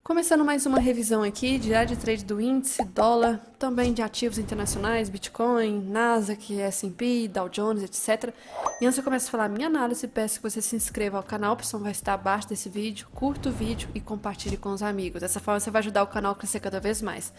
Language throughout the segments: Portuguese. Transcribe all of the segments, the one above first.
Começando mais uma revisão aqui, diário de trade do índice, dólar, também de ativos internacionais, Bitcoin, Nasdaq, S&P, Dow Jones, etc. E antes de eu começar a falar minha análise, peço que você se inscreva ao canal, a opção vai estar abaixo desse vídeo, curta o vídeo e compartilhe com os amigos. Dessa forma você vai ajudar o canal a crescer cada vez mais.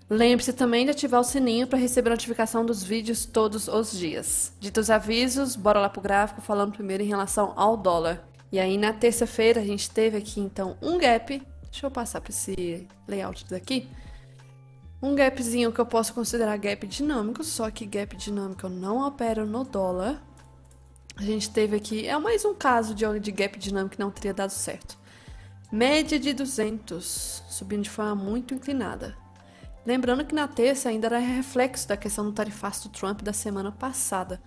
Lembre-se também de ativar o sininho para receber a notificação dos vídeos todos os dias. Dito os avisos, bora lá pro gráfico, falando primeiro em relação ao dólar. E aí na terça-feira a gente teve aqui então um gap. Deixa eu passar para esse layout daqui. Um gapzinho que eu posso considerar gap dinâmico, só que gap dinâmico eu não opero no dólar. A gente teve aqui, é mais um caso de gap dinâmico que não teria dado certo. Média de 200, subindo de forma muito inclinada. Lembrando que na terça ainda era reflexo da questão do tarifaço do Trump da semana passada.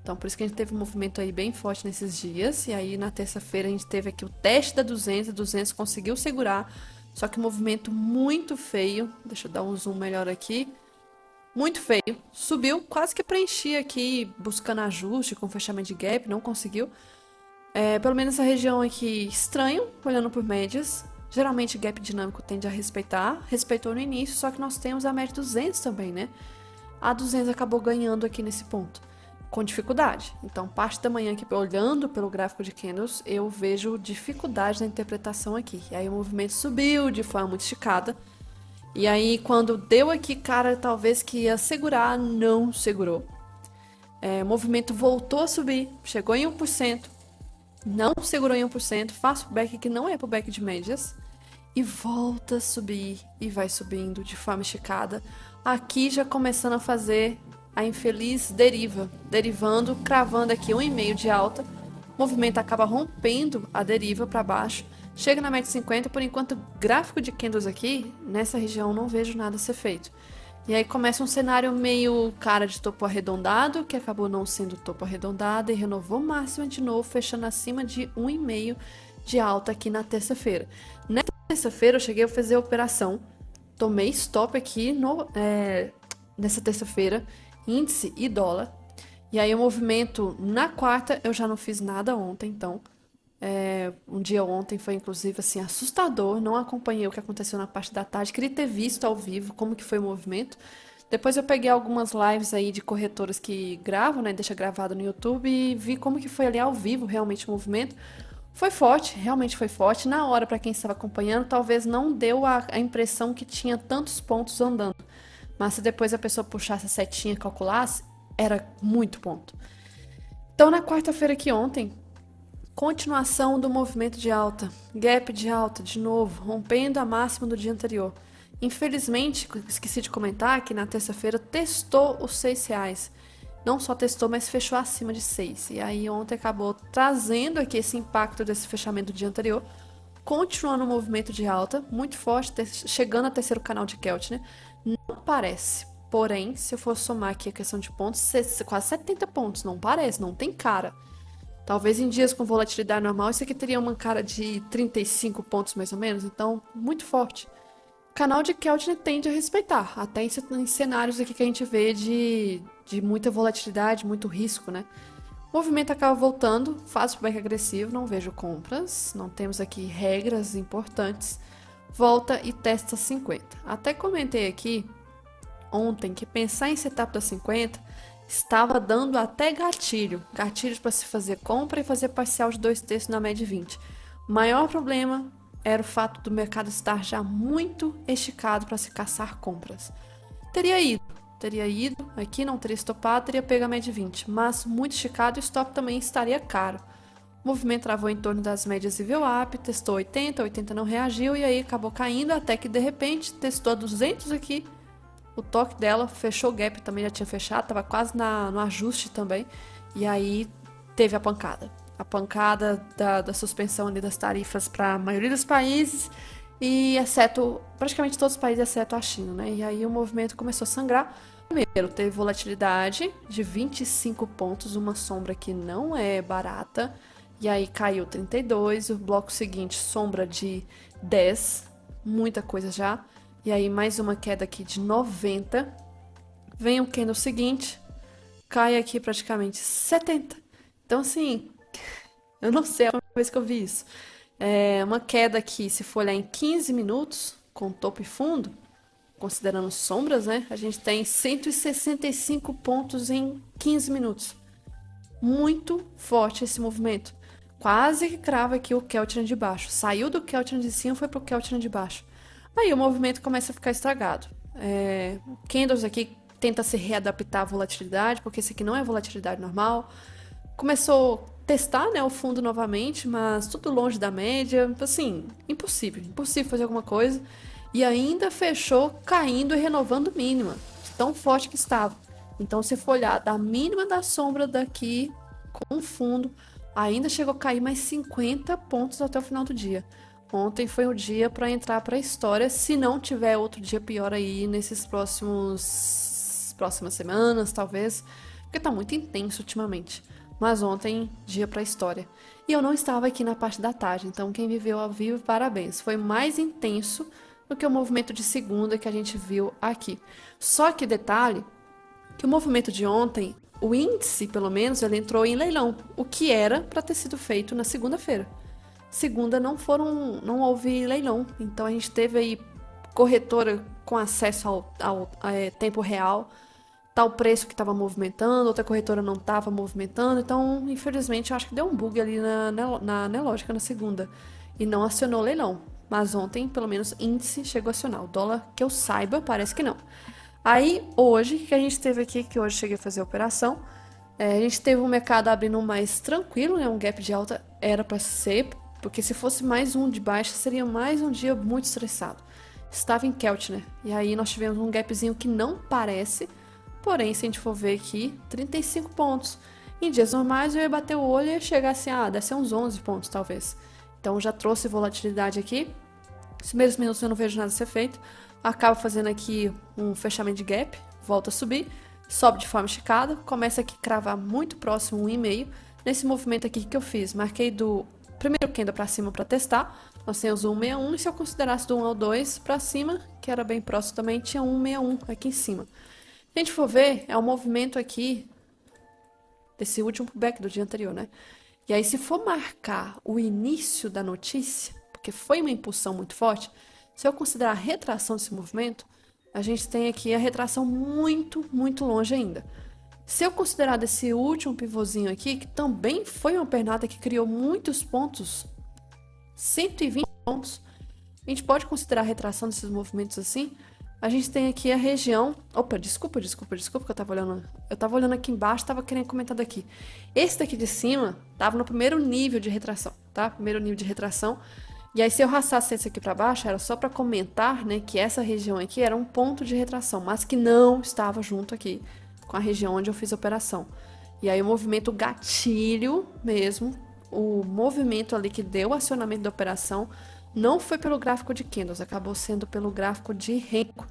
Então, por isso que a gente teve um movimento aí bem forte nesses dias. E aí, na terça-feira, a gente teve aqui o teste da 200. A 200 conseguiu segurar. Só que um movimento muito feio. Deixa eu dar um zoom melhor aqui. Muito feio. Subiu, quase que preenchia aqui, buscando ajuste com fechamento de gap. Não conseguiu. Pelo menos essa região aqui, estranho, olhando por médias. Geralmente, gap dinâmico tende a respeitar. Respeitou no início, só que nós temos a média 200 também, né? A 200 acabou ganhando aqui nesse ponto, com dificuldade. Então, parte da manhã aqui, olhando pelo gráfico de candles, eu vejo dificuldade na interpretação aqui. E aí o movimento subiu de forma muito esticada. E aí, quando deu aqui, cara, talvez que ia segurar, não segurou. O movimento voltou a subir, chegou em 1%, não segurou em 1%, faz o back que não é pro back de médias, e volta a subir, e vai subindo de forma esticada. Aqui já começando a fazer a infeliz deriva, derivando, cravando aqui 1,5 de alta. O movimento acaba rompendo a deriva para baixo, chega na média 50, por enquanto gráfico de candles aqui, nessa região não vejo nada ser feito. E aí começa um cenário meio cara de topo arredondado, que acabou não sendo topo arredondado, e renovou máxima de novo, fechando acima de 1,5 de alta aqui na terça-feira. Nessa terça-feira eu cheguei a fazer a operação, tomei stop aqui nessa terça-feira, índice e dólar. E aí o movimento na quarta, eu já não fiz nada ontem, então um dia ontem foi inclusive assim assustador, não acompanhei o que aconteceu na parte da tarde, queria ter visto ao vivo como que foi o movimento. Depois eu peguei algumas lives aí de corretoras que gravam, né, deixa gravado no YouTube e vi como que foi ali ao vivo realmente o movimento. Foi forte, realmente foi forte. Na hora, para quem estava acompanhando, talvez não deu a impressão que tinha tantos pontos andando. Mas se depois a pessoa puxasse a setinha e calculasse, era muito ponto. Então, na quarta-feira aqui ontem, continuação do movimento de alta, gap de alta de novo, rompendo a máxima do dia anterior. Infelizmente, esqueci de comentar que na terça-feira testou os R$ 6. Não só testou, mas fechou acima de 6. E aí ontem acabou trazendo aqui esse impacto desse fechamento do dia anterior, continuando o movimento de alta, muito forte, chegando ao terceiro canal de Keltner. Não parece. Porém, se eu for somar aqui a questão de pontos, quase 70 pontos. Não parece, não tem cara. Talvez em dias com volatilidade normal, isso aqui teria uma cara de 35 pontos mais ou menos. Então, muito forte. O canal de Keltner tende a respeitar. Até em cenários aqui que a gente vê de muita volatilidade, muito risco, né? O movimento acaba voltando, faz o back agressivo, não vejo compras. Não temos aqui regras importantes. Volta e testa 50. Até comentei aqui ontem que pensar em setup da 50 estava dando até gatilhos para se fazer compra e fazer parcial de 2/3 na média 20. O maior problema era o fato do mercado estar já muito esticado para se caçar compras. Teria ido, aqui não teria estopado, teria pego a média 20, mas muito esticado e o stop também estaria caro. O movimento travou em torno das médias e VWAP, testou 80, 80 não reagiu e aí acabou caindo até que de repente testou a 200 aqui. O toque dela fechou o gap, também já tinha fechado, estava quase no ajuste também. E aí teve a pancada. A pancada da suspensão ali das tarifas para a maioria dos países, e praticamente todos os países, exceto a China, né? E aí o movimento começou a sangrar. Primeiro, teve volatilidade de 25 pontos, uma sombra que não é barata. E aí caiu 32, o bloco seguinte, sombra de 10, muita coisa já. E aí mais uma queda aqui de 90. Vem o candle seguinte, cai aqui praticamente 70. Então assim, eu não sei, é a primeira vez que eu vi isso. É uma queda que, se for olhar em 15 minutos, com topo e fundo, considerando sombras, né? A gente tem 165 pontos em 15 minutos. Muito forte esse movimento. Quase que crava aqui o Keltner de baixo. Saiu do Keltner de cima, foi pro Keltner de baixo. Aí o movimento começa a ficar estragado. O Candles aqui tenta se readaptar à volatilidade, porque esse aqui não é volatilidade normal. Começou a testar, né, o fundo novamente, mas tudo longe da média. Assim, impossível. Impossível fazer alguma coisa. E ainda fechou caindo e renovando mínima. De tão forte que estava. Então, se for olhar da mínima da sombra daqui, com o fundo, ainda chegou a cair mais 50 pontos até o final do dia. Ontem foi o dia para entrar para a história, se não tiver outro dia pior aí nesses próximas semanas, talvez, porque tá muito intenso ultimamente. Mas ontem, dia para a história. E eu não estava aqui na parte da tarde, então quem viveu ao vivo, parabéns. Foi mais intenso do que o movimento de segunda que a gente viu aqui. Só que detalhe, que o movimento de ontem, o índice, pelo menos, ele entrou em leilão, o que era para ter sido feito na segunda-feira. Segunda não houve leilão, então a gente teve aí corretora com acesso ao tempo real, tal preço que estava movimentando, outra corretora não estava movimentando, então infelizmente eu acho que deu um bug ali na Nelógica na segunda e não acionou o leilão. Mas ontem, pelo menos, índice chegou a acionar. O dólar, que eu saiba, parece que não. Aí, hoje, o que a gente teve aqui, que hoje cheguei a fazer a operação, a gente teve um mercado abrindo mais tranquilo, né? Um gap de alta era para ser, porque se fosse mais um de baixa, seria mais um dia muito estressado. Estava em Keltner, e aí nós tivemos um gapzinho que não parece, porém, se a gente for ver aqui, 35 pontos. Em dias normais eu ia bater o olho e ia chegar assim, deve ser uns 11 pontos talvez. Então já trouxe volatilidade aqui. Os primeiros minutos eu não vejo nada ser feito. Acaba fazendo aqui um fechamento de gap, volta a subir, sobe de forma esticada, começa aqui a cravar muito próximo 1,5. Nesse movimento aqui que eu fiz, marquei do primeiro candle para cima para testar, nós temos o 161, e se eu considerasse do 1 ao 2 para cima, que era bem próximo também, tinha 161 aqui em cima. Se a gente for ver, é o movimento aqui desse último pullback do dia anterior, né? E aí, se for marcar o início da notícia, porque foi uma impulsão muito forte, se eu considerar a retração desse movimento, a gente tem aqui a retração muito, muito longe ainda. Se eu considerar desse último pivôzinho aqui, que também foi uma pernada que criou muitos pontos, 120 pontos, a gente pode considerar a retração desses movimentos assim. A gente tem aqui a região... Opa, desculpa, que eu tava olhando. Eu tava olhando aqui embaixo, tava querendo comentar daqui. Esse daqui de cima tava no primeiro nível de retração, tá? Primeiro nível de retração. E aí, se eu arrastasse esse aqui para baixo, era só para comentar, né, que essa região aqui era um ponto de retração, mas que não estava junto aqui com a região onde eu fiz a operação. E aí, o movimento gatilho mesmo, o movimento ali que deu o acionamento da operação, não foi pelo gráfico de candles, acabou sendo pelo gráfico de Renko.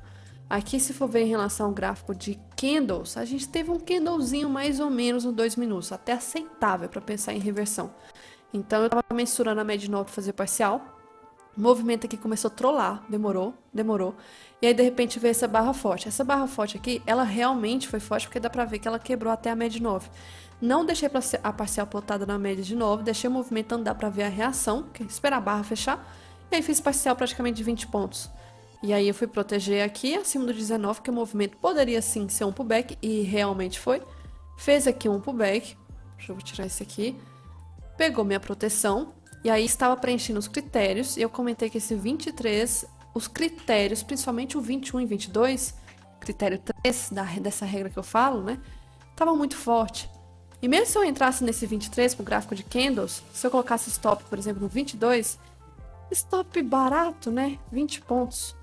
Aqui, se for ver em relação ao gráfico de candles, a gente teve um candlezinho mais ou menos nos 2 minutos, até aceitável para pensar em reversão. Então, eu estava mensurando a média nova para fazer parcial. O movimento aqui começou a trollar, demorou. E aí, de repente, veio essa barra forte. Essa barra forte aqui, ela realmente foi forte, porque dá pra ver que ela quebrou até a média 9. Não deixei a parcial plotada na média de 9, deixei o movimento andar pra ver a reação, que é esperar a barra fechar. E aí, fiz parcial praticamente de 20 pontos. E aí, eu fui proteger aqui, acima do 19, que o movimento poderia, sim, ser um pullback, e realmente foi. Fez aqui um pullback. Deixa eu tirar esse aqui. Pegou minha proteção. E aí estava preenchendo os critérios, e eu comentei que esse 23, os critérios, principalmente o 21 e 22, critério 3 dessa regra que eu falo, né, estava muito forte. E mesmo se eu entrasse nesse 23 pro gráfico de candles, se eu colocasse stop, por exemplo, no 22, stop barato, né, 20 pontos.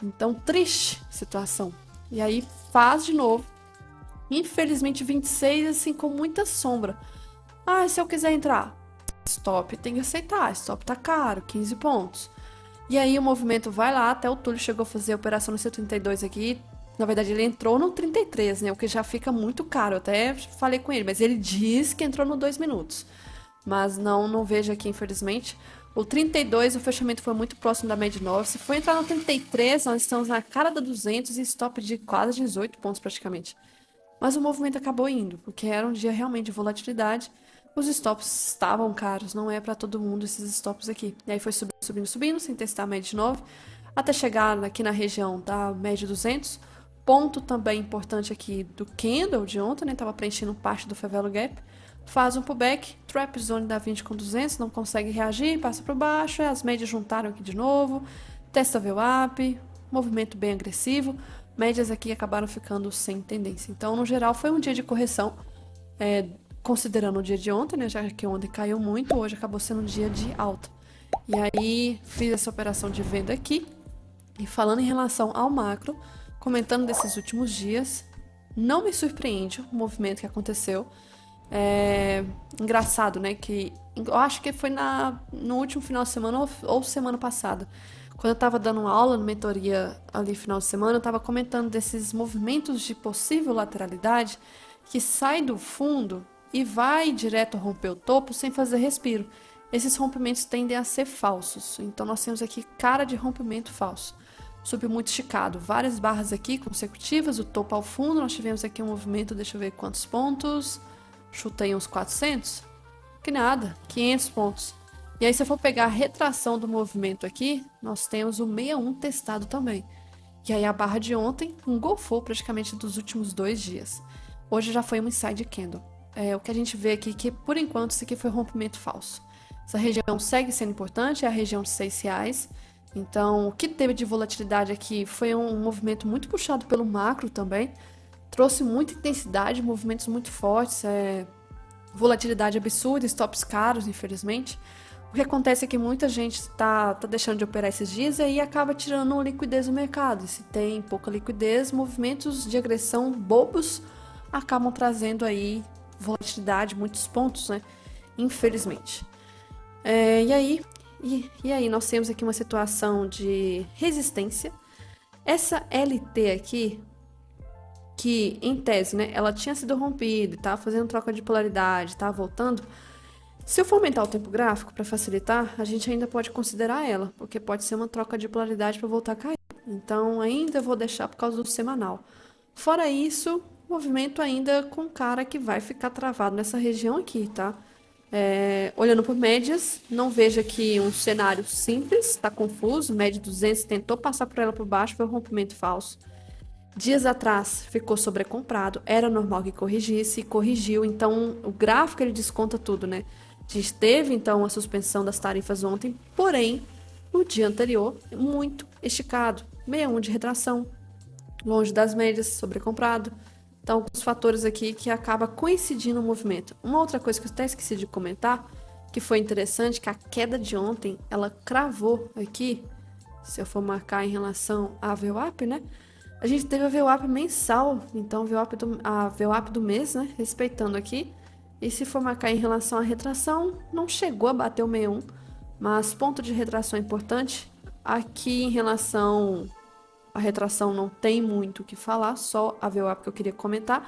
Então, triste situação. E aí faz de novo. Infelizmente, 26, assim, com muita sombra. Se eu quiser entrar... Stop tem que aceitar, stop tá caro, 15 pontos. E aí o movimento vai lá, até o Túlio chegou a fazer a operação no seu 32 aqui. Na verdade ele entrou no 33, né, o que já fica muito caro. Eu até falei com ele, mas ele diz que entrou no 2 minutos. Mas não vejo aqui, infelizmente. O 32, o fechamento foi muito próximo da média 9. Se for entrar no 33, nós estamos na cara da 200 e stop de quase 18 pontos praticamente. Mas o movimento acabou indo, porque era um dia realmente de volatilidade. os stops estavam caros, não é para todo mundo esses stops aqui. E aí foi subindo, subindo, subindo, sem testar a média de novo, até chegar aqui na região da média 200. Ponto também importante aqui do candle de ontem, né? Tava preenchendo parte do favela gap. Faz um pullback, trap zone da 20 com 200, não consegue reagir, passa por baixo, as médias juntaram aqui de novo, testa VWAP, movimento bem agressivo, médias aqui acabaram ficando sem tendência. Então, no geral, foi um dia de correção, considerando o dia de ontem, né, já que ontem caiu muito, hoje acabou sendo um dia de alta. E aí, fiz essa operação de venda aqui, e falando em relação ao macro, comentando desses últimos dias, não me surpreende o movimento que aconteceu. Engraçado, né? Que eu acho que foi no último final de semana ou semana passada. Quando eu tava dando aula no mentoria ali final de semana, eu tava comentando desses movimentos de possível lateralidade que sai do fundo e vai direto romper o topo sem fazer respiro. Esses rompimentos tendem a ser falsos. Então nós temos aqui cara de rompimento falso. Subiu muito esticado, várias barras aqui consecutivas, o topo ao fundo. Nós tivemos aqui um movimento, deixa eu ver quantos pontos. Chutei uns 400? Que nada, 500 pontos. E aí, se eu for pegar a retração do movimento aqui, nós temos o 61 testado também. E aí, a barra de ontem engolfou praticamente dos últimos 2 dias. Hoje já foi um inside candle. O que a gente vê aqui que, por enquanto, isso aqui foi rompimento falso. Essa região segue sendo importante, é a região de R$ 6. Então, o que teve de volatilidade aqui foi um movimento muito puxado pelo macro também. Trouxe muita intensidade, movimentos muito fortes, volatilidade absurda, stops caros, infelizmente. O que acontece é que muita gente está deixando de operar esses dias e aí acaba tirando liquidez do mercado. E se tem pouca liquidez, movimentos de agressão bobos acabam trazendo aí volatilidade, muitos pontos, né? Infelizmente. E aí nós temos aqui uma situação de resistência. Essa LT aqui, que em tese, né, ela tinha sido rompida, tá fazendo troca de polaridade, tá voltando. Se eu for aumentar o tempo gráfico para facilitar, a gente ainda pode considerar ela, porque pode ser uma troca de polaridade para voltar a cair. Então ainda vou deixar por causa do semanal. Fora isso, movimento ainda com cara que vai ficar travado nessa região aqui, tá? Olhando por médias, não vejo aqui um cenário simples, tá confuso. Média 200 tentou passar por ela por baixo, foi um rompimento falso. Dias atrás ficou sobrecomprado, era normal que corrigisse e corrigiu, então o gráfico ele desconta tudo, né? A gente teve então a suspensão das tarifas ontem, porém no dia anterior muito esticado, 61 de retração, longe das médias, sobrecomprado. Então, alguns fatores aqui que acaba coincidindo o movimento. Uma outra coisa que eu até esqueci de comentar, que foi interessante, que a queda de ontem, ela cravou aqui, se eu for marcar em relação à VWAP, né? A gente teve a VWAP mensal, então a VWAP do mês, né? Respeitando aqui. E se for marcar em relação à retração, não chegou a bater o 61, mas ponto de retração importante. Aqui em relação à retração não tem muito o que falar, só a VWAP que eu queria comentar.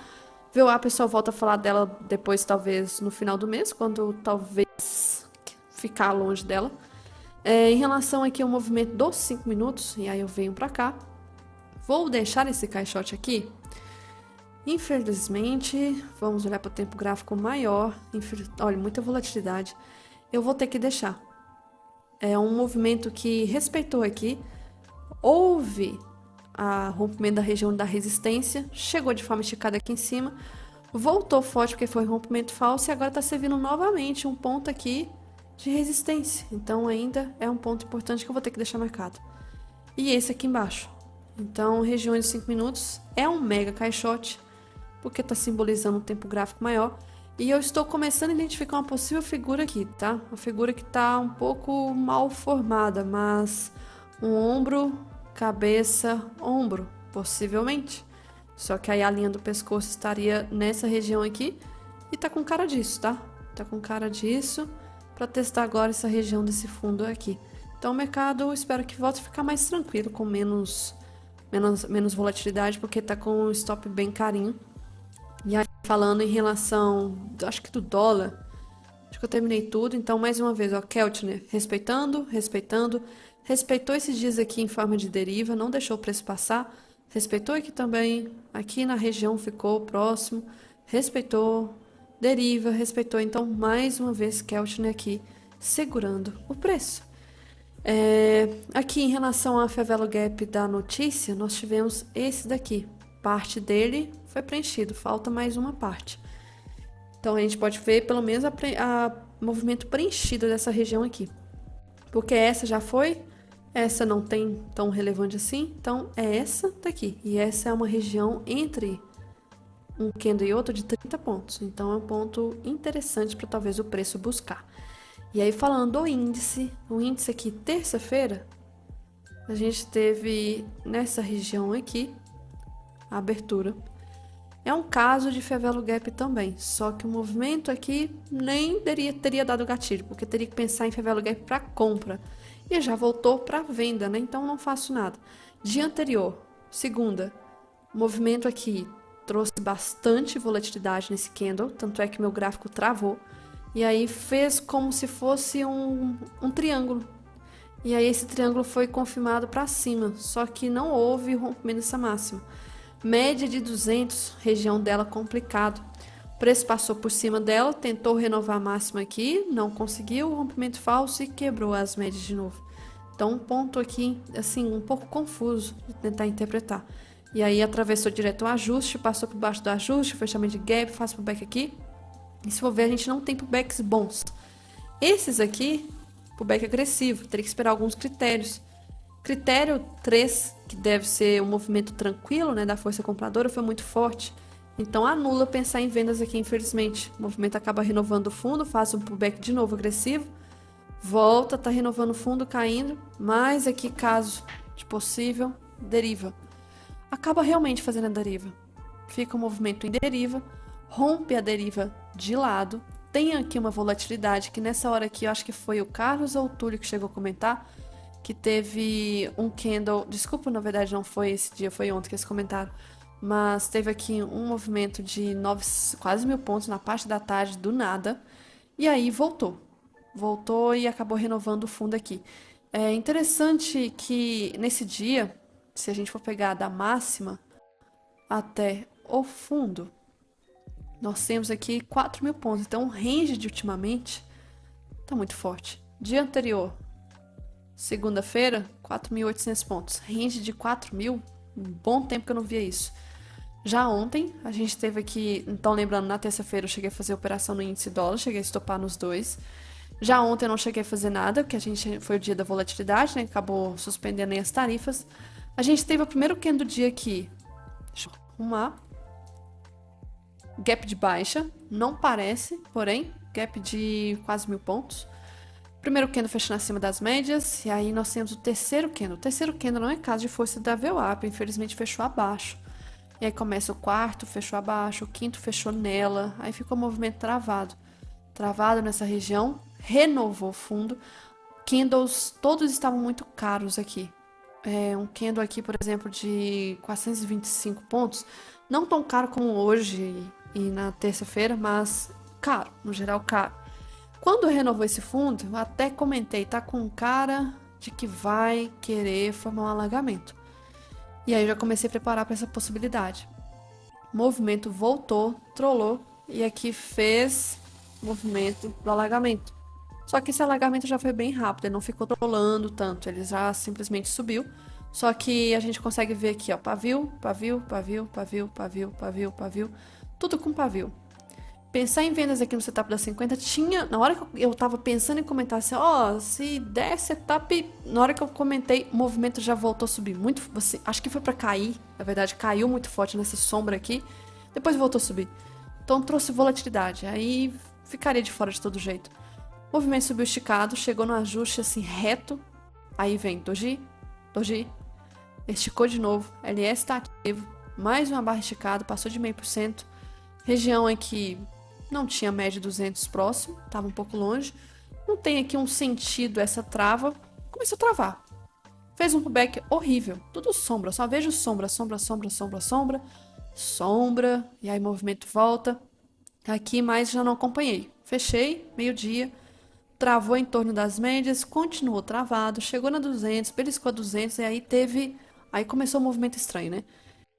VWAP eu só volto a falar dela depois, talvez no final do mês, quando talvez ficar longe dela. Em relação aqui ao movimento dos 5 minutos, e aí eu venho pra cá. Vou deixar esse caixote aqui. Infelizmente, vamos olhar para o tempo gráfico maior. Olha, muita volatilidade. Eu vou ter que deixar. É um movimento que respeitou aqui. Houve a rompimento da região da resistência. Chegou de forma esticada aqui em cima. Voltou forte porque foi rompimento falso. E agora está servindo novamente um ponto aqui de resistência. Então ainda é um ponto importante que eu vou ter que deixar marcado. E esse aqui embaixo. Então, regiões de 5 minutos é um mega caixote, porque está simbolizando um tempo gráfico maior. E eu estou começando a identificar uma possível figura aqui, tá? Uma figura que está um pouco mal formada, mas um ombro, cabeça, ombro, possivelmente. Só que aí a linha do pescoço estaria nessa região aqui e tá com cara disso, tá? Tá com cara disso para testar agora essa região desse fundo aqui. Então, o mercado, espero que volte a ficar mais tranquilo, com menos volatilidade, porque tá com o stop bem carinho. E aí, falando em relação, acho que do dólar, acho que eu terminei tudo. Então, mais uma vez, ó, Keltner, respeitou esses dias aqui em forma de deriva, não deixou o preço passar, respeitou aqui também, aqui na região ficou próximo, respeitou, deriva, respeitou então mais uma vez Keltner aqui segurando o preço. Aqui em relação à Favela Gap da notícia, nós tivemos esse daqui. Parte dele foi preenchido, falta mais uma parte. Então a gente pode ver pelo menos a movimento preenchido dessa região aqui. Porque essa já foi, essa não tem tão relevante assim, então é essa daqui. E essa é uma região entre um candle e outro de 30 pontos. Então é um ponto interessante para talvez o preço buscar. E aí falando do índice, o índice aqui terça-feira, a gente teve nessa região aqui, a abertura. É um caso de Favela Gap também, só que o movimento aqui nem teria dado gatilho, porque teria que pensar em Favela Gap para compra. E já voltou para venda, né? Então não faço nada. Dia anterior, segunda, o movimento aqui trouxe bastante volatilidade nesse candle, tanto é que meu gráfico travou. E aí fez como se fosse um triângulo. E aí esse triângulo foi confirmado para cima, só que não houve rompimento dessa máxima. Média de 200, região dela complicado. O preço passou por cima dela, tentou renovar a máxima aqui, não conseguiu, rompimento falso e quebrou as médias de novo. Então um ponto aqui, assim, um pouco confuso de tentar interpretar. E aí atravessou direto o ajuste, passou por baixo do ajuste, fechamento de gap, faz pullback aqui. E se for ver, a gente não tem pullbacks bons. Esses aqui, pullback agressivo, teria que esperar alguns critérios. Critério 3, que deve ser um movimento tranquilo, né, da força compradora, foi muito forte. Então anula pensar em vendas aqui, infelizmente. O movimento acaba renovando o fundo, faz um pullback de novo agressivo, volta, tá renovando o fundo, caindo, mas aqui, caso de possível, deriva. Acaba realmente fazendo a deriva. Fica um movimento em deriva, rompe a deriva de lado, tem aqui uma volatilidade, que nessa hora aqui, eu acho que foi o Carlos ou o Túlio que chegou a comentar, que teve um candle, desculpa, na verdade não foi esse dia, foi ontem que eles comentaram, mas teve aqui um movimento de quase 1.000 pontos na parte da tarde, do nada, e aí voltou e acabou renovando o fundo aqui. É interessante que nesse dia, se a gente for pegar da máxima até o fundo, nós temos aqui 4.000 pontos, então o range de ultimamente tá muito forte. Dia anterior, segunda-feira, 4.800 pontos. Range de 4.000, um bom tempo que eu não via isso. Já ontem, a gente teve aqui, então lembrando, na terça-feira eu cheguei a fazer operação no índice dólar, cheguei a estopar nos dois. Já ontem eu não cheguei a fazer nada, porque foi o dia da volatilidade, né? Acabou suspendendo aí as tarifas. A gente teve o primeiro candle do dia aqui. Deixa eu arrumar. Gap de baixa, não parece, porém, gap de quase 1.000 pontos. Primeiro candle fechando acima das médias, e aí nós temos o terceiro candle. O terceiro candle não é caso de força da VWAP, infelizmente fechou abaixo. E aí começa o quarto, fechou abaixo, o quinto fechou nela, aí ficou o movimento travado. Travado nessa região, renovou o fundo. Candles, todos estavam muito caros aqui. Um candle aqui, por exemplo, de 425 pontos, não tão caro como hoje e na terça-feira, mas caro, no geral caro. Quando renovou esse fundo, eu até comentei, tá com cara de que vai querer formar um alagamento. E aí eu já comecei a preparar para essa possibilidade. O movimento voltou, trollou e aqui fez movimento do alagamento. Só que esse alagamento já foi bem rápido, ele não ficou trollando tanto, ele já simplesmente subiu. Só que a gente consegue ver aqui, ó, pavio, pavio, pavio, pavio, pavio, pavio, pavio, tudo com pavio. Pensar em vendas aqui no setup da 50 tinha, na hora que eu tava pensando em comentar assim, ó, se der setup, na hora que eu comentei, o movimento já voltou a subir muito, assim, acho que foi para cair, na verdade caiu muito forte nessa sombra aqui, depois voltou a subir. Então trouxe volatilidade, aí ficaria de fora de todo jeito. O movimento subiu esticado, chegou no ajuste assim reto, aí vem doji, doji, esticou de novo, LS tá ativo, mais uma barra esticada, passou de 0,5%, região aqui não tinha média 200 próximo, estava um pouco longe. Não tem aqui um sentido essa trava. Começou a travar. Fez um pullback horrível. Tudo sombra. Só vejo sombra, sombra, sombra, sombra, sombra. Sombra. E aí o movimento volta. Aqui mais já não acompanhei. Fechei, meio-dia. Travou em torno das médias. Continuou travado. Chegou na 200, beliscou a 200. E aí teve... Aí começou o movimento estranho, né?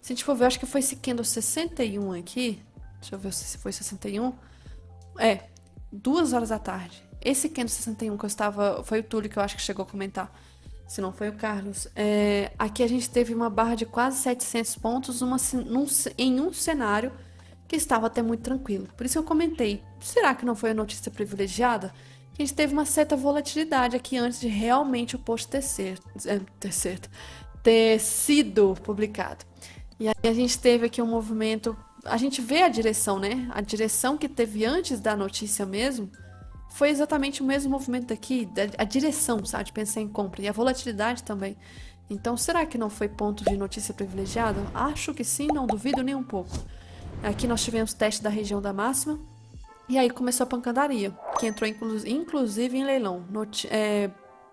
Se a gente for ver, acho que foi esse candle 61 aqui. Deixa eu ver se foi 61. É, 2 horas da tarde. Esse candle 61 que eu estava. Foi o Túlio que eu acho que chegou a comentar. Se não foi o Carlos. Aqui a gente teve uma barra de quase 700 pontos em um cenário que estava até muito tranquilo. Por isso eu comentei. Será que não foi a notícia privilegiada? Que a gente teve uma certa volatilidade aqui antes de realmente o post ter sido publicado. E aí a gente teve aqui um movimento. A gente vê a direção, né? A direção que teve antes da notícia mesmo foi exatamente o mesmo movimento daqui, a direção, sabe, de pensar em compra e a volatilidade também. Então, será que não foi ponto de notícia privilegiada? Acho que sim, não duvido nem um pouco. Aqui nós tivemos teste da região da máxima e aí começou a pancadaria, que entrou inclusive em leilão.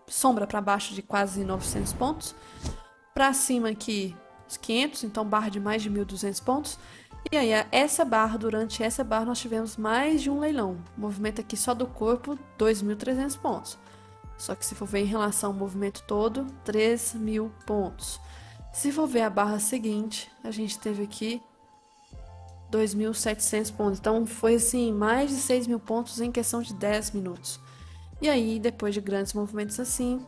Sombra para baixo de quase 900 pontos, para cima aqui os 500, então barra de mais de 1.200 pontos. E aí, durante essa barra, nós tivemos mais de um leilão. Movimento aqui só do corpo, 2.300 pontos. Só que se for ver em relação ao movimento todo, 3.000 pontos. Se for ver a barra seguinte, a gente teve aqui 2.700 pontos. Então, foi assim, mais de 6.000 pontos em questão de 10 minutos. E aí, depois de grandes movimentos assim,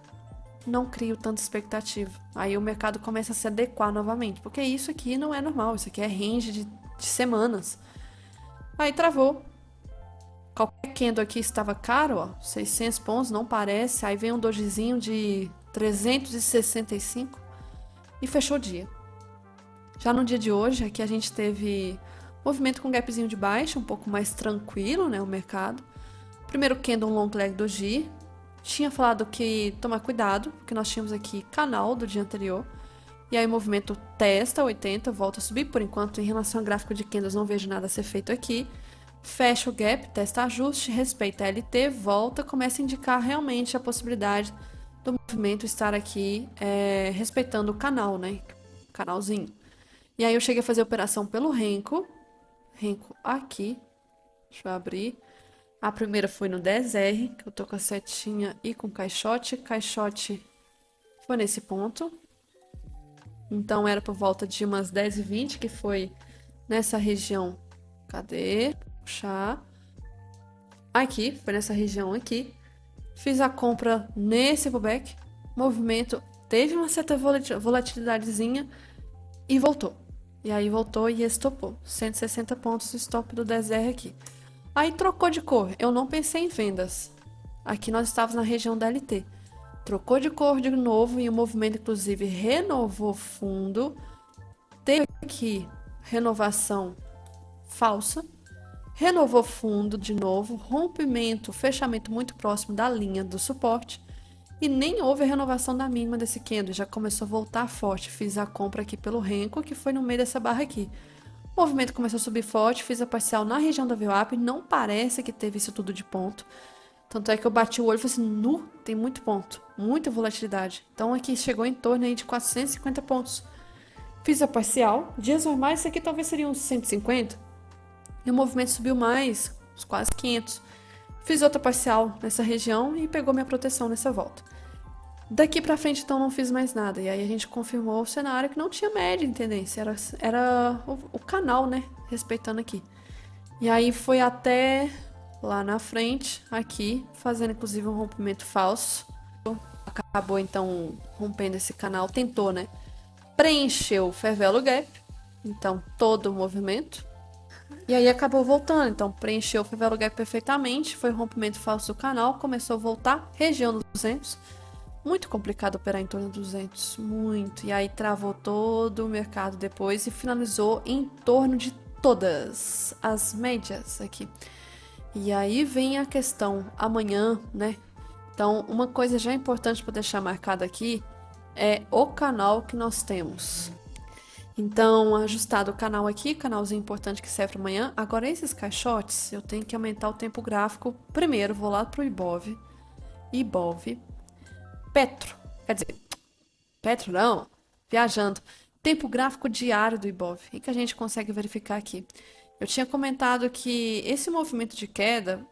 não crio tanta expectativa. Aí o mercado começa a se adequar novamente, porque isso aqui não é normal, isso aqui é range de semanas. Aí travou. Qualquer candle aqui estava caro, ó, 600 pontos, não parece. Aí vem um dojizinho de 365 e fechou o dia. Já no dia de hoje, aqui a gente teve movimento com gapzinho de baixa, um pouco mais tranquilo, né, o mercado. Primeiro candle long leg doji. Tinha falado que tomar cuidado, porque nós tínhamos aqui canal do dia anterior. E aí o movimento testa 80, volta a subir. Por enquanto, em relação ao gráfico de candles, não vejo nada a ser feito aqui. Fecha o gap, testa ajuste, respeita a LT, volta, começa a indicar realmente a possibilidade do movimento estar aqui respeitando o canal, né? Canalzinho. E aí eu cheguei a fazer a operação pelo Renko. Renko aqui. Deixa eu abrir. A primeira foi no 10R, que eu tô com a setinha e com caixote. Caixote foi nesse ponto. Então era por volta de umas 10h20, que foi nessa região. Cadê? Puxar. Aqui, foi nessa região aqui. Fiz a compra nesse pullback. Movimento teve uma certa volatilidadezinha e voltou. E aí voltou e estopou. 160 pontos de stop do 10R aqui. Aí trocou de cor. Eu não pensei em vendas. Aqui nós estávamos na região da LT. Trocou de cor de novo e o movimento, inclusive, renovou fundo. Teve aqui renovação falsa. Renovou fundo de novo. Rompimento, fechamento muito próximo da linha do suporte. E nem houve a renovação da mínima desse candle. Já começou a voltar forte. Fiz a compra aqui pelo Renko, que foi no meio dessa barra aqui. O movimento começou a subir forte, fiz a parcial na região da VWAP, não parece que teve isso tudo de ponto. Tanto é que eu bati o olho e falei assim, tem muito ponto, muita volatilidade. Então aqui chegou em torno aí de 450 pontos. Fiz a parcial, dias normais isso aqui talvez seria uns 150. E o movimento subiu mais, uns quase 500. Fiz outra parcial nessa região e pegou minha proteção nessa volta. Daqui pra frente, então, não fiz mais nada. E aí a gente confirmou o cenário que não tinha média em tendência. Era o canal, né? Respeitando aqui. E aí foi até lá na frente, aqui, fazendo inclusive um rompimento falso. Acabou, então, rompendo esse canal. Tentou, né? Preencheu o Fair Value Gap. Então, todo o movimento. E aí acabou voltando. Então, preencheu o Fair Value Gap perfeitamente. Foi rompimento falso do canal. Começou a voltar. Região dos 200. Muito complicado operar em torno de 200, muito. E aí travou todo o mercado depois e finalizou em torno de todas as médias aqui. E aí vem a questão amanhã, né? Então, uma coisa já importante para deixar marcado aqui é o canal que nós temos. Então, ajustado o canal aqui, canalzinho importante que serve para amanhã. Agora, esses caixotes, eu tenho que aumentar o tempo gráfico. Primeiro, vou lá pro Ibov. Petro, quer dizer, Petro não, viajando. Tempo gráfico diário do Ibov, e que a gente consegue verificar aqui. Eu tinha comentado que esse movimento de queda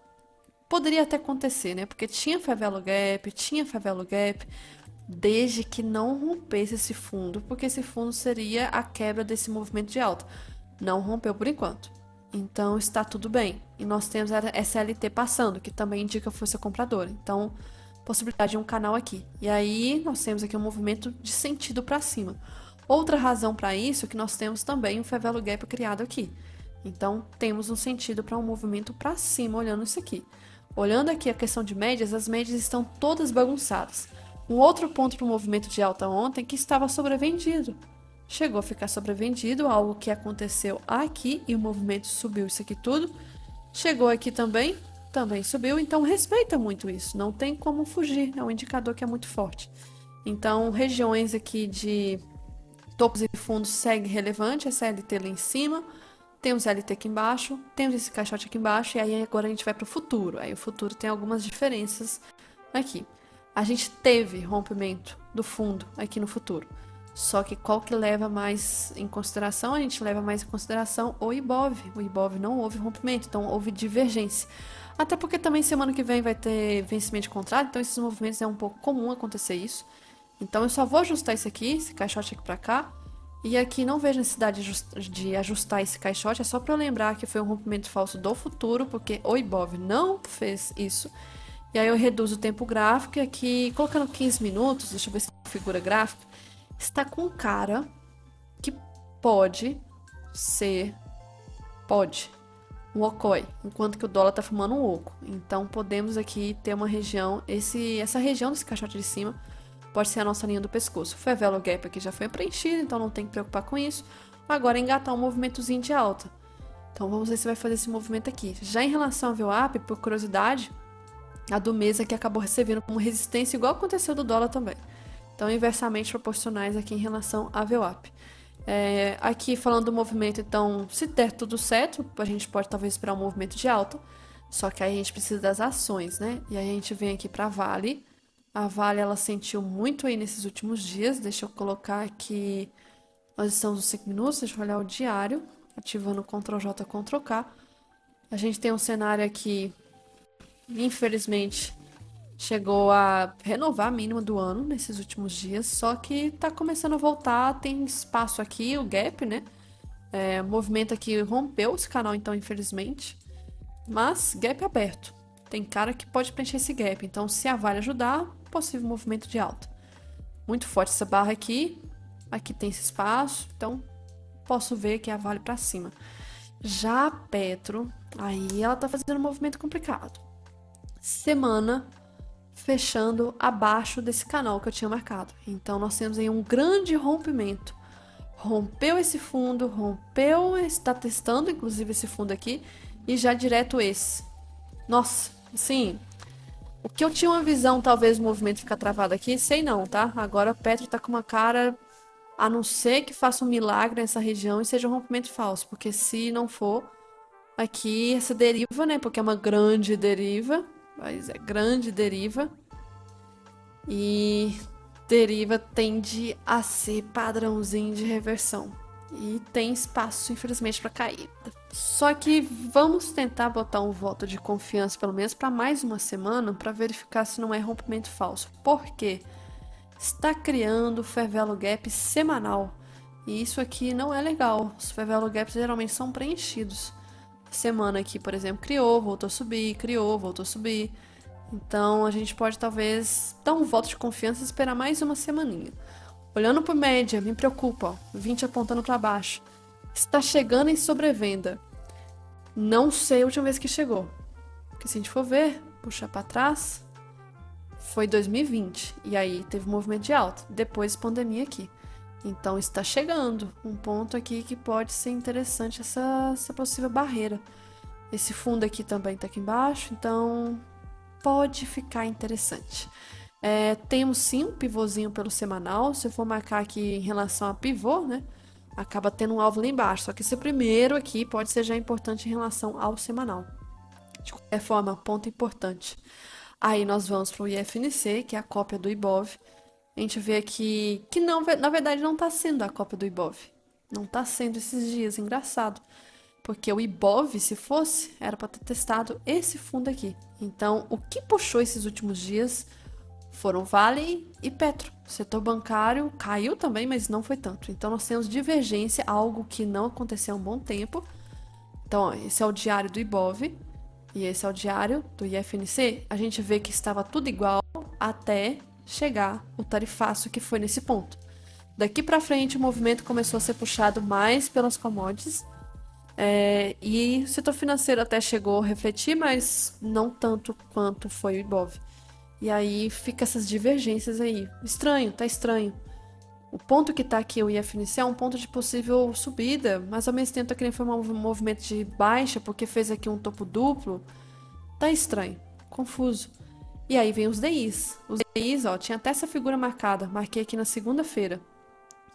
poderia até acontecer, né? Porque tinha favela gap, desde que não rompesse esse fundo, porque esse fundo seria a quebra desse movimento de alta. Não rompeu por enquanto. Então está tudo bem. E nós temos a SLT passando, que também indica força compradora. Então, possibilidade de um canal aqui. E aí nós temos aqui um movimento de sentido para cima. Outra razão para isso é que nós temos também um favela gap criado aqui. Então, temos um sentido para um movimento para cima olhando isso aqui. Olhando aqui a questão de médias, as médias estão todas bagunçadas. Um outro ponto para o movimento de alta ontem é que estava sobrevendido. Chegou a ficar sobrevendido, algo que aconteceu aqui e o movimento subiu isso aqui tudo. Chegou aqui também subiu, então respeita muito isso, não tem como fugir, é um indicador que é muito forte. Então, regiões aqui de topos e fundos segue relevante, essa LT lá em cima, temos LT aqui embaixo, temos esse caixote aqui embaixo, e aí agora a gente vai para o futuro. Aí o futuro tem algumas diferenças aqui. A gente teve rompimento do fundo aqui no futuro. Só que qual que leva mais em consideração? A gente leva mais em consideração o Ibov. O Ibov não houve rompimento, então houve divergência. Até porque também semana que vem vai ter vencimento de contrato, então esses movimentos é um pouco comum acontecer isso. Então eu só vou ajustar isso aqui, esse caixote aqui pra cá. E aqui não vejo necessidade de ajustar esse caixote, é só para eu lembrar que foi um rompimento falso do futuro, porque o Ibov não fez isso. E aí eu reduzo o tempo gráfico e aqui, colocando 15 minutos, deixa eu ver se configura gráfico, está com cara que pode ser, um okoi, enquanto que o dólar está formando um oco. Então podemos aqui ter uma região, essa região desse caixote de cima pode ser a nossa linha do pescoço. O favela gap aqui já foi preenchido, então não tem que preocupar com isso. Agora engatar um movimentozinho de alta. Então vamos ver se vai fazer esse movimento aqui. Já em relação ao VWAP, por curiosidade, a do mês aqui acabou recebendo como resistência, igual aconteceu do dólar também. Então, inversamente proporcionais aqui em relação a VWAP. Aqui falando do movimento, então, se der tudo certo, a gente pode talvez esperar um movimento de alta, só que aí a gente precisa das ações, né? E aí a gente vem aqui para a Vale. A Vale, ela sentiu muito aí nesses últimos dias. Deixa eu colocar aqui, nós estamos nos 5 minutos, deixa eu olhar o diário, ativando Ctrl J, Ctrl K. A gente tem um cenário aqui, infelizmente, chegou a renovar a mínima do ano nesses últimos dias, só que tá começando a voltar, tem espaço aqui, o gap, né? O movimento aqui rompeu esse canal, então, infelizmente. Mas, gap aberto. Tem cara que pode preencher esse gap, então se a Vale ajudar, possível movimento de alta. Muito forte essa barra aqui, aqui tem esse espaço, então posso ver que a Vale para cima. Já a Petro, aí ela tá fazendo um movimento complicado. Semana fechando abaixo desse canal que eu tinha marcado. Então nós temos aí um grande rompimento. Rompeu esse fundo, está testando inclusive esse fundo aqui e já direto esse. Nossa, sim. O que eu tinha uma visão, talvez o movimento ficar travado aqui, sei não, tá? Agora a Petro tá com uma cara, a não ser que faça um milagre nessa região e seja um rompimento falso, porque se não for, aqui essa deriva, né? Porque é uma grande deriva, mas é grande deriva. E deriva tende a ser padrãozinho de reversão. E tem espaço, infelizmente, para cair. Só que vamos tentar botar um voto de confiança, pelo menos, para mais uma semana, para verificar se não é rompimento falso. Por quê? Está criando favela gap semanal. E isso aqui não é legal. Os favela gaps geralmente são preenchidos. Semana aqui, por exemplo, criou, voltou a subir, criou, voltou a subir. Então a gente pode talvez dar um voto de confiança e esperar mais uma semaninha. Olhando por média, me preocupa, ó, 20 apontando para baixo. Está chegando em sobrevenda. Não sei a última vez que chegou. Porque se a gente for ver, puxar para trás, foi 2020. E aí teve um movimento de alta. Depois pandemia aqui. Então está chegando um ponto aqui que pode ser interessante essa possível barreira. Esse fundo aqui também está aqui embaixo, então pode ficar interessante. Temos sim um pivôzinho pelo semanal. Se eu for marcar aqui em relação a pivô, né? Acaba tendo um alvo lá embaixo. Só que esse primeiro aqui pode ser já importante em relação ao semanal. De qualquer forma, ponto importante. Aí nós vamos para o IFNC, que é a cópia do Ibov. A gente vê aqui que não, na verdade não está sendo a cópia do Ibov. Não está sendo esses dias, engraçado. Porque o Ibov, se fosse, era para ter testado esse fundo aqui. Então, o que puxou esses últimos dias foram Vale e Petro. O setor bancário caiu também, mas não foi tanto. Então, nós temos divergência, algo que não aconteceu há um bom tempo. Então, ó, esse é o diário do Ibov e esse é o diário do IFNC. A gente vê que estava tudo igual até chegar o tarifaço que foi nesse ponto. Daqui para frente, o movimento começou a ser puxado mais pelas commodities. E o setor financeiro até chegou a refletir, mas não tanto quanto foi o Ibov. E aí fica essas divergências aí. Estranho, tá estranho. O ponto que tá aqui, o IFNC, é um ponto de possível subida, mas ao mesmo tempo tá querendo formar um movimento de baixa, porque fez aqui um topo duplo. Tá estranho, confuso. E aí vem os DIs. Os DIs, ó, tinha até essa figura marcada. Marquei aqui na segunda-feira.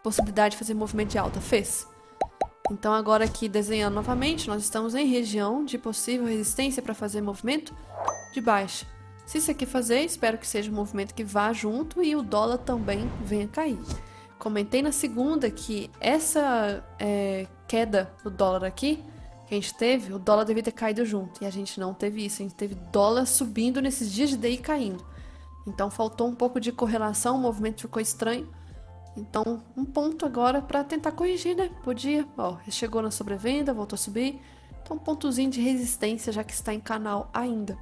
Possibilidade de fazer movimento de alta. Fez. Então agora aqui desenhando novamente, nós estamos em região de possível resistência para fazer movimento de baixa. Se isso aqui fazer, espero que seja um movimento que vá junto e o dólar também venha cair. Comentei na segunda que essa queda do dólar aqui, que a gente teve, o dólar devia ter caído junto. E a gente não teve isso, a gente teve dólar subindo nesses dias de DI caindo. Então faltou um pouco de correlação, o movimento ficou estranho. Então, um ponto agora para tentar corrigir, né? Podia, ó, chegou na sobrevenda, voltou a subir. Então, um pontozinho de resistência, já que está em canal ainda.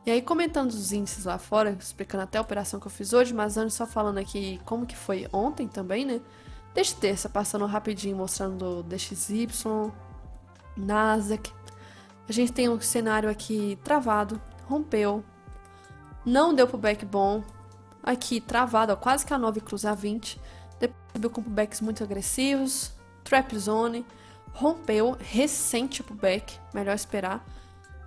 E aí, comentando os índices lá fora, explicando até a operação que eu fiz hoje, mas antes só falando aqui como que foi ontem também, né? Desde terça, passando rapidinho, mostrando o DXY, Nasdaq. A gente tem um cenário aqui travado, rompeu, não deu pullback bom. Aqui, travado, ó, quase que a 9 cruza a 20. Depois subiu com pullbacks muito agressivos, trap zone, rompeu, recente pullback, melhor esperar.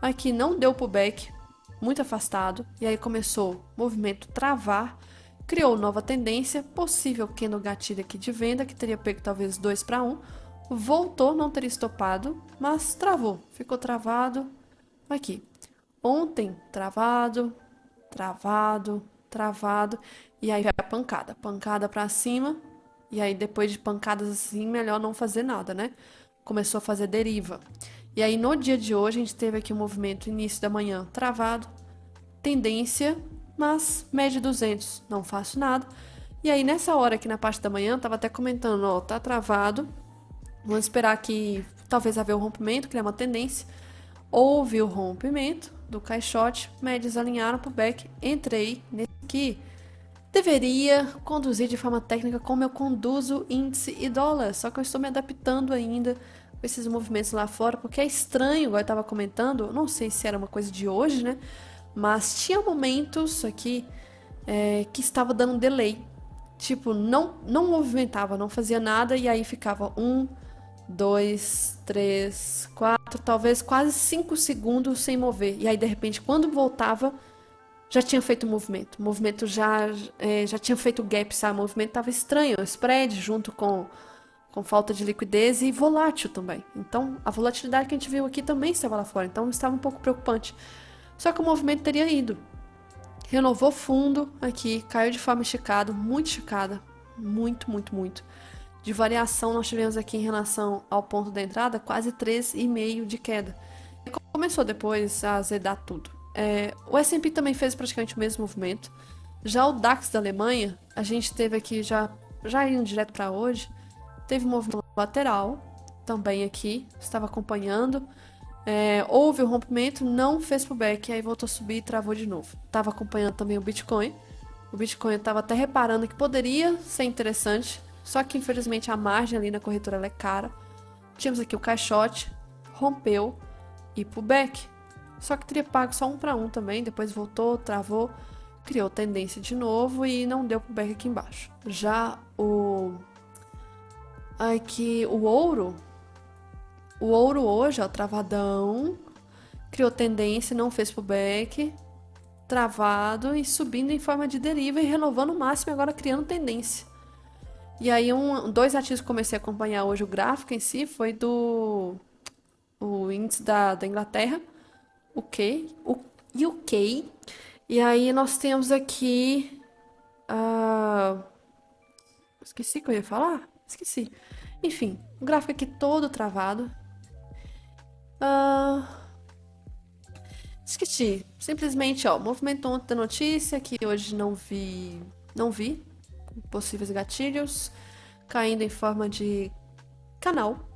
Aqui não deu pullback, muito afastado, e aí começou o movimento travar, criou nova tendência, possível candle gatilho aqui de venda, que teria pego talvez 2 para 1, voltou, não teria estopado, mas travou, ficou travado aqui. Ontem, travado, e aí vai a pancada para cima, e aí depois de pancadas assim, melhor não fazer nada, né? Começou a fazer deriva. E aí no dia de hoje a gente teve aqui um movimento início da manhã travado, tendência, mas média 200, não faço nada. E aí nessa hora aqui na parte da manhã, tava até comentando, ó, tá travado, vamos esperar que talvez haver um rompimento, criar uma tendência. Houve o rompimento do caixote, médias alinharam pro back, entrei nesse aqui. Deveria conduzir de forma técnica como eu conduzo índice e dólar, só que eu estou me adaptando ainda com esses movimentos lá fora, porque é estranho, igual eu estava comentando, não sei se era uma coisa de hoje, né? Mas tinha momentos aqui que estava dando um delay. Tipo, não movimentava, não fazia nada, e aí ficava 1, 2, 3, 4, talvez quase 5 segundos sem mover. E aí, de repente, quando voltava, já tinha feito o movimento. O movimento já tinha feito o gap, sabe? O movimento estava estranho, spread junto com falta de liquidez e volátil também. Então, a volatilidade que a gente viu aqui também estava lá fora. Então, estava um pouco preocupante. Só que o movimento teria ido. Renovou fundo aqui, caiu de forma esticada, muito esticada. Muito, muito, muito. De variação, nós tivemos aqui em relação ao ponto da entrada quase 3,5 de queda. E começou depois a azedar tudo. O S&P também fez praticamente o mesmo movimento. Já o DAX da Alemanha, a gente teve aqui, já indo direto para hoje, teve um movimento lateral, também aqui, estava acompanhando. Houve o rompimento, não fez pullback, aí voltou a subir e travou de novo. Estava acompanhando também o Bitcoin. O Bitcoin eu estava até reparando que poderia ser interessante, só que infelizmente a margem ali na corretora ela é cara. Tínhamos aqui o caixote, rompeu e pullback. Só que teria pago só 1 para 1 também, depois voltou, travou, criou tendência de novo e não deu pullback aqui embaixo. Já aqui o ouro hoje, ó, travadão, criou tendência, não fez pullback, travado e subindo em forma de deriva e renovando o máximo, agora criando tendência. E aí dois ativos que comecei a acompanhar hoje o gráfico em si foi o índice da Inglaterra, o UK. E aí nós temos aqui esqueci o que eu ia falar? Esqueci. Enfim, o gráfico aqui todo travado. Esqueci. Simplesmente, ó, movimento ontem da notícia, que hoje não vi possíveis gatilhos, caindo em forma de canal.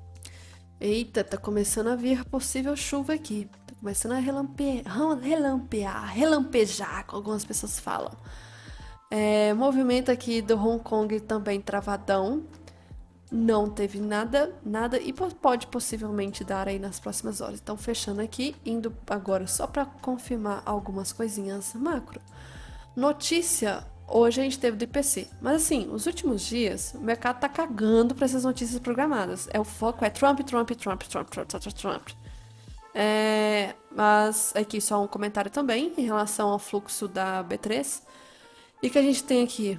Eita, tá começando a vir possível chuva aqui. Tá começando a relampejar, como algumas pessoas falam. Movimento aqui do Hong Kong também travadão. Não teve nada e pode possivelmente dar aí nas próximas horas. Então, fechando aqui, indo agora só para confirmar algumas coisinhas macro. Notícia, hoje a gente teve do IPC, mas assim, os últimos dias o mercado tá cagando para essas notícias programadas. O foco é Trump, Trump, Trump, Trump, Trump, Trump, Trump. Mas aqui só um comentário também em relação ao fluxo da B3. E que a gente tem aqui?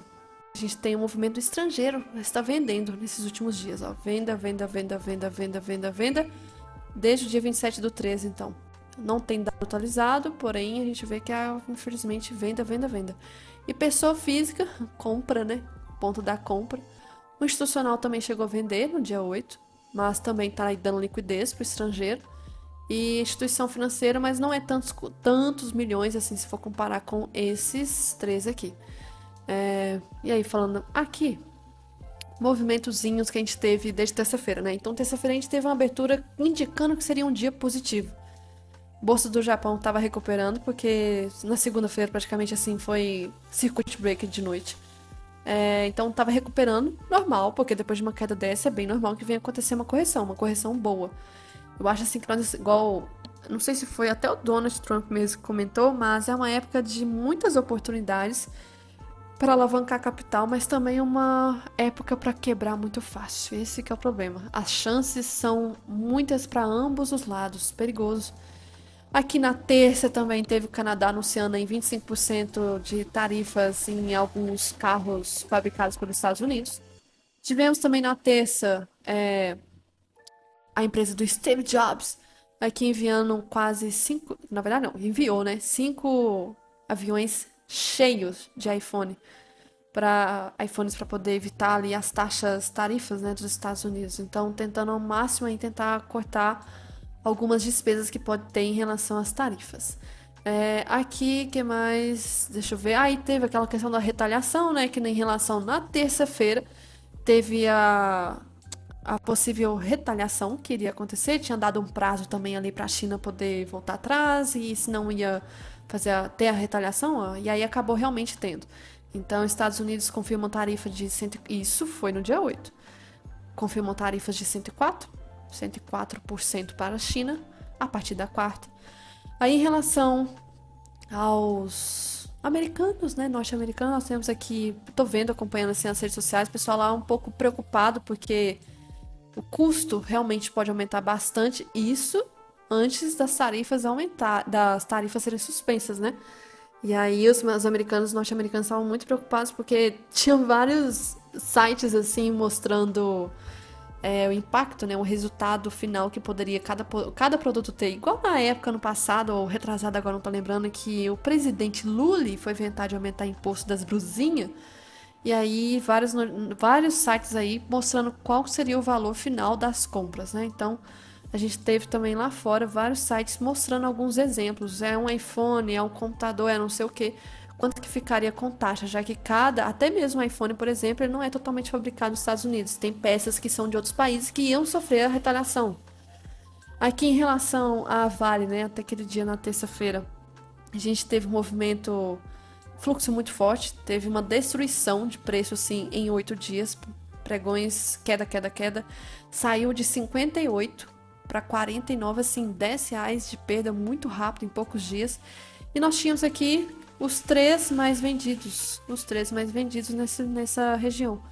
A gente tem um movimento estrangeiro, está vendendo nesses últimos dias, ó. Venda, venda, venda, venda, venda, venda, venda. Desde o dia 27/13, então. Não tem dado atualizado, porém a gente vê que é, infelizmente, venda, venda, venda. E pessoa física, compra, né? Ponto da compra. O institucional também chegou a vender no dia 8, mas também está aí dando liquidez para o estrangeiro. E instituição financeira, mas não é tantos milhões assim, se for comparar com esses três aqui. E aí, falando aqui, movimentozinhos que a gente teve desde terça-feira, né? Então, terça-feira a gente teve uma abertura indicando que seria um dia positivo. Bolsa do Japão estava recuperando, porque na segunda-feira praticamente assim foi circuit breaker de noite. Então estava recuperando, normal, porque depois de uma queda dessa é bem normal que venha acontecer uma correção boa. Eu acho assim que nós, igual, não sei se foi até o Donald Trump mesmo que comentou, mas é uma época de muitas oportunidades para alavancar capital, mas também uma época para quebrar muito fácil. Esse que é o problema. As chances são muitas para ambos os lados, perigoso. Aqui na terça também teve o Canadá anunciando em 25% de tarifas em alguns carros fabricados pelos Estados Unidos. Tivemos também na terça a empresa do Steve Jobs aqui enviando quase cinco, na verdade não, enviou, né, 5 aviões cheios de iPhones para poder evitar ali as tarifas, né, dos Estados Unidos. Então, tentando ao máximo aí tentar cortar algumas despesas que pode ter em relação às tarifas. Aqui, que mais? Deixa eu ver. Aí teve aquela questão da retaliação, né? Que em relação na terça-feira teve a possível retaliação que iria acontecer. Tinha dado um prazo também ali para a China poder voltar atrás e se não ia ter a retaliação, ó, e aí acabou realmente tendo. Então, Estados Unidos confirmam tarifa de isso foi no dia 8. Confirmam tarifas de 104% para a China a partir da quarta. Aí, em relação aos americanos, né, norte-americanos, nós temos aqui, tô vendo, acompanhando assim as redes sociais, o pessoal lá um pouco preocupado porque o custo realmente pode aumentar bastante, isso antes das tarifas serem suspensas, né? E aí os americanos, norte-americanos estavam muito preocupados porque tinham vários sites assim mostrando o impacto, né, o resultado final que poderia cada produto ter. Igual na época, no passado, ou retrasado agora, não tô lembrando, que o presidente Lula foi inventar de aumentar o imposto das brusinhas. E aí, vários sites aí mostrando qual seria o valor final das compras, né? Então, a gente teve também lá fora vários sites mostrando alguns exemplos. É um iPhone, é um computador, é não sei o quê. Quanto que ficaria com taxa, já que até mesmo o iPhone, por exemplo, ele não é totalmente fabricado nos Estados Unidos. Tem peças que são de outros países que iam sofrer a retaliação. Aqui em relação à Vale, né, até aquele dia na terça-feira, a gente teve um movimento, fluxo muito forte, teve uma destruição de preço assim em 8 dias, pregões, queda, queda, queda, saiu de 58 para 49, assim, R$ 10 de perda muito rápido em poucos dias. E nós tínhamos aqui os três mais vendidos nessa região.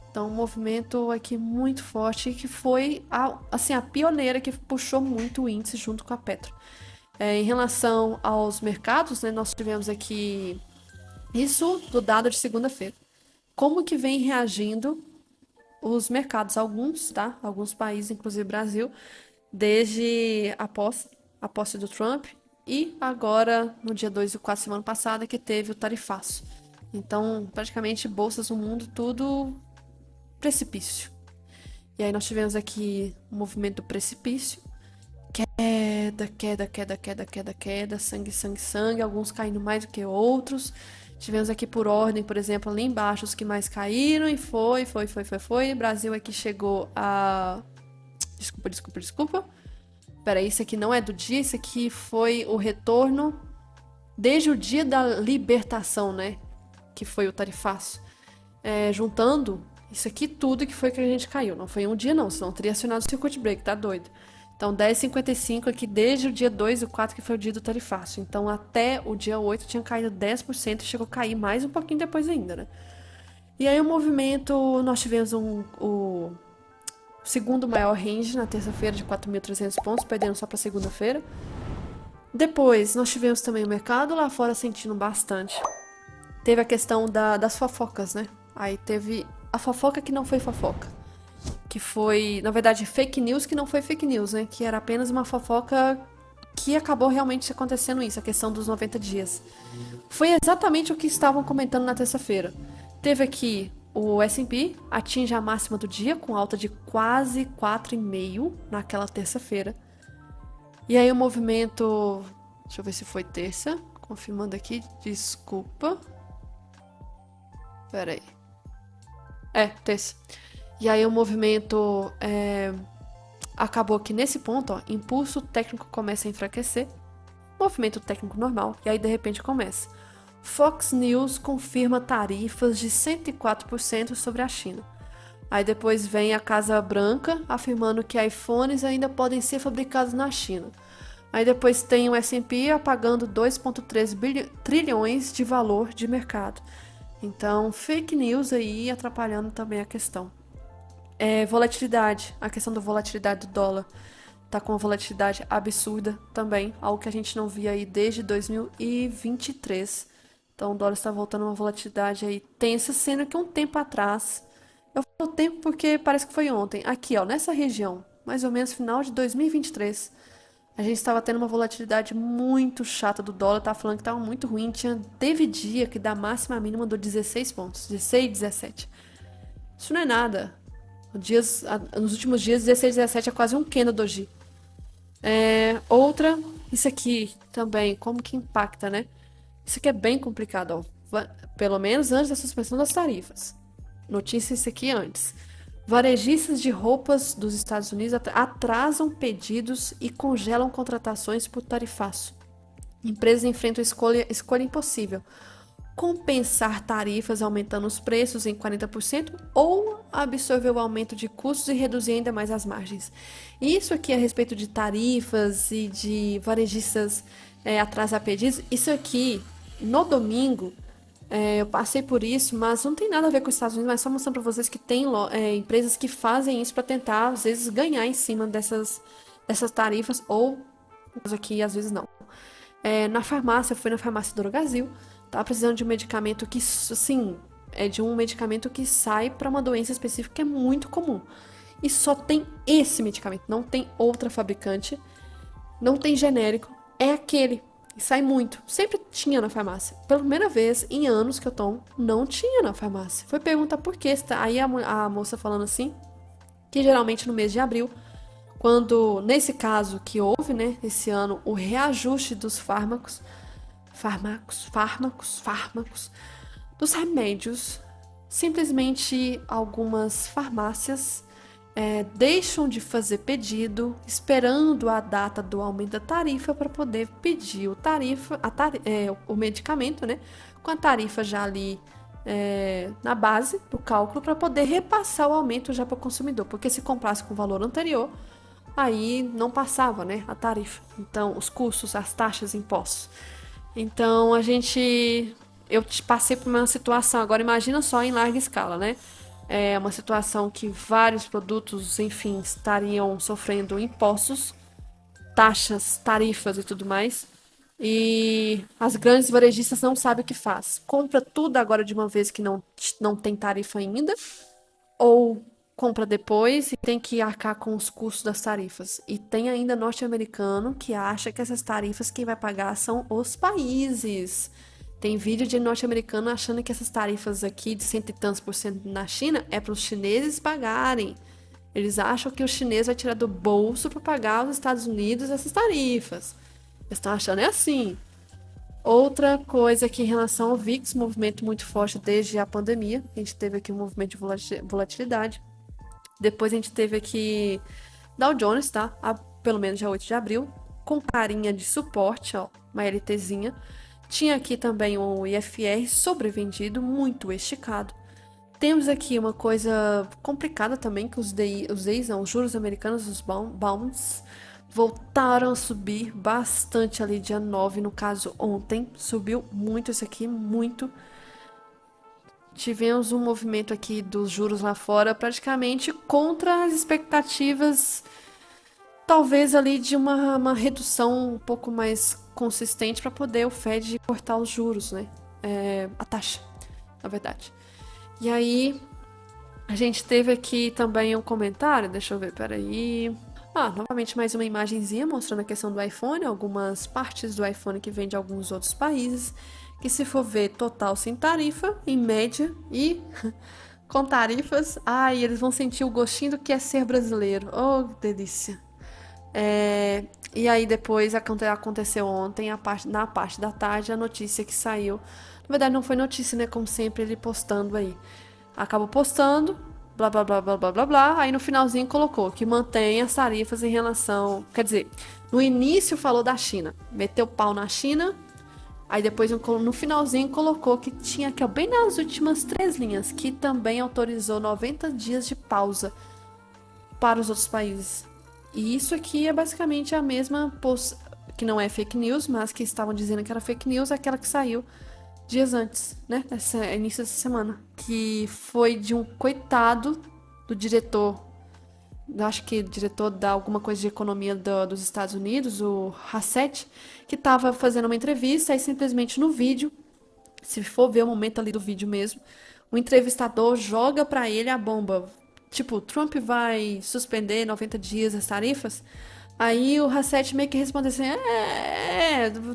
Então, um movimento aqui muito forte que foi a pioneira que puxou muito o índice junto com a Petro. Em relação aos mercados, né, nós tivemos aqui isso do dado de segunda-feira. Como que vem reagindo os mercados? Alguns, tá? Alguns países, inclusive Brasil, desde a posse do Trump e agora no dia 2 e 4 semana passada que teve o tarifaço. Então, praticamente bolsas no mundo, tudo precipício. E aí nós tivemos aqui o movimento do precipício. Queda, queda, queda, queda, queda, queda, sangue, sangue, sangue, alguns caindo mais do que outros. Tivemos aqui por ordem, por exemplo, ali embaixo os que mais caíram e foi. Brasil aqui chegou a Desculpa. Peraí, isso aqui não é do dia, isso aqui foi o retorno desde o dia da libertação, né? Que foi o tarifaço. Juntando isso aqui tudo que foi que a gente caiu. Não foi em um dia não, senão teria acionado o circuit break, tá doido? Então 10,55 aqui desde o dia 2 e o 4 que foi o dia do tarifaço. Então até o dia 8 tinha caído 10% e chegou a cair mais um pouquinho depois ainda, né? E aí o movimento, nós tivemos o segundo maior range na terça-feira de 4.300 pontos, perdendo só para segunda-feira. Depois nós tivemos também o mercado lá fora sentindo bastante. Teve a questão das fofocas, né? Aí teve a fofoca que não foi fofoca. Que foi, na verdade, fake news que não foi fake news, né? Que era apenas uma fofoca que acabou realmente acontecendo isso, a questão dos 90 dias. Foi exatamente o que estavam comentando na terça-feira. Teve aqui o S&P atinge a máxima do dia com alta de quase 4,5 naquela terça-feira. E aí o movimento, deixa eu ver se foi terça, confirmando aqui, desculpa. Pera aí. Terça. E aí o movimento acabou que nesse ponto, ó, impulso técnico começa a enfraquecer, movimento técnico normal, e aí de repente começa. Fox News confirma tarifas de 104% sobre a China. Aí depois vem a Casa Branca afirmando que iPhones ainda podem ser fabricados na China. Aí depois tem o S&P apagando 2,3 trilhões de valor de mercado. Então, fake news aí atrapalhando também a questão. Volatilidade, a questão da volatilidade do dólar tá com uma volatilidade absurda também, algo que a gente não via aí desde 2023. Então o dólar está voltando a uma volatilidade aí tensa, sendo que um tempo atrás, eu falo tempo porque parece que foi ontem, aqui ó, nessa região, mais ou menos final de 2023, a gente estava tendo uma volatilidade muito chata do dólar, tava falando que estava muito ruim, teve dia que da máxima a mínima deu 16 pontos, 16, 17. Isso não é nada. Nos últimos dias, 16, 17 é quase um Kendo Doji. Outra, isso aqui também, como que impacta, né? Isso aqui é bem complicado, ó. Pelo menos antes da suspensão das tarifas. Notícia isso aqui antes. Varejistas de roupas dos Estados Unidos atrasam pedidos e congelam contratações por tarifaço. Empresas enfrentam escolha impossível. Compensar tarifas aumentando os preços em 40% ou absorver o aumento de custos e reduzir ainda mais as margens. Isso aqui a respeito de tarifas e de varejistas atrasar pedidos, isso aqui no domingo eu passei por isso, mas não tem nada a ver com os Estados Unidos, mas só mostrando para vocês que tem empresas que fazem isso para tentar, às vezes, ganhar em cima dessas tarifas, ou aqui, às vezes, não. Na farmácia, eu fui na farmácia do Drogasil, tava precisando de um medicamento que, assim, de um medicamento que sai para uma doença específica que é muito comum. E só tem esse medicamento, não tem outra fabricante, não tem genérico, é aquele. E sai muito. Sempre tinha na farmácia. Pela primeira vez em anos que eu tomo, não tinha na farmácia. Foi perguntar por quê. Aí a moça falando assim, que geralmente no mês de abril, quando, nesse caso que houve, né, esse ano, o reajuste dos fármacos, dos remédios, simplesmente algumas farmácias deixam de fazer pedido, esperando a data do aumento da tarifa para poder pedir o medicamento, né, com a tarifa já ali na base do cálculo para poder repassar o aumento já para o consumidor, porque se comprasse com o valor anterior, aí não passava, né, a tarifa. Então, os custos, as taxas, impostos. Então, eu passei por uma situação, agora imagina só em larga escala, né? É uma situação que vários produtos, enfim, estariam sofrendo impostos, taxas, tarifas e tudo mais. E as grandes varejistas não sabem o que faz. Compra tudo agora de uma vez que não tem tarifa ainda, ou compra depois e tem que arcar com os custos das tarifas. E tem ainda norte-americano que acha que essas tarifas quem vai pagar são os países. Tem vídeo de norte-americano achando que essas tarifas aqui de 100 e tantos por cento na China é para os chineses pagarem. Eles acham que o chinês vai tirar do bolso para pagar aos Estados Unidos essas tarifas. Eles estão achando assim. Outra coisa que em relação ao VIX, movimento muito forte desde a pandemia. A gente teve aqui um movimento de volatilidade. Depois a gente teve aqui Dow Jones, tá? Pelo menos dia 8 de abril, com carinha de suporte, ó, uma LTzinha. Tinha aqui também o IFR sobrevendido, muito esticado. Temos aqui uma coisa complicada também, que os juros americanos, os bonds, voltaram a subir bastante ali dia 9, no caso ontem. Subiu muito isso aqui, muito. Tivemos um movimento aqui dos juros lá fora praticamente contra as expectativas, talvez ali de uma redução um pouco mais consistente para poder o Fed cortar os juros, né? A taxa, na verdade. E aí, a gente teve aqui também um comentário, deixa eu ver, peraí. Novamente mais uma imagenzinha mostrando a questão do iPhone, algumas partes do iPhone que vem de alguns outros países, que se for ver total sem tarifa, em média, e com tarifas, eles vão sentir o gostinho do que é ser brasileiro. Oh, delícia. E aí depois aconteceu ontem, na parte da tarde, a notícia que saiu. Na verdade não foi notícia, né? Como sempre, ele postando aí. Acabou postando, blá blá blá blá blá blá blá. Aí no finalzinho colocou que mantém as tarifas em relação. Quer dizer, no início falou da China. Meteu pau na China. Aí depois no finalzinho colocou que tinha aqui, ó, bem nas últimas 3 linhas, que também autorizou 90 dias de pausa para os outros países. E isso aqui é basicamente a mesma que não é fake news, mas que estavam dizendo que era fake news, aquela que saiu dias antes, né? Início dessa semana. Que foi de um coitado do diretor, acho que diretor da alguma coisa de economia dos Estados Unidos, o Hassett, que estava fazendo uma entrevista e simplesmente no vídeo, se for ver o momento ali do vídeo mesmo, o entrevistador joga para ele a bomba. Tipo, Trump vai suspender 90 dias as tarifas? Aí o Hassett meio que responde assim,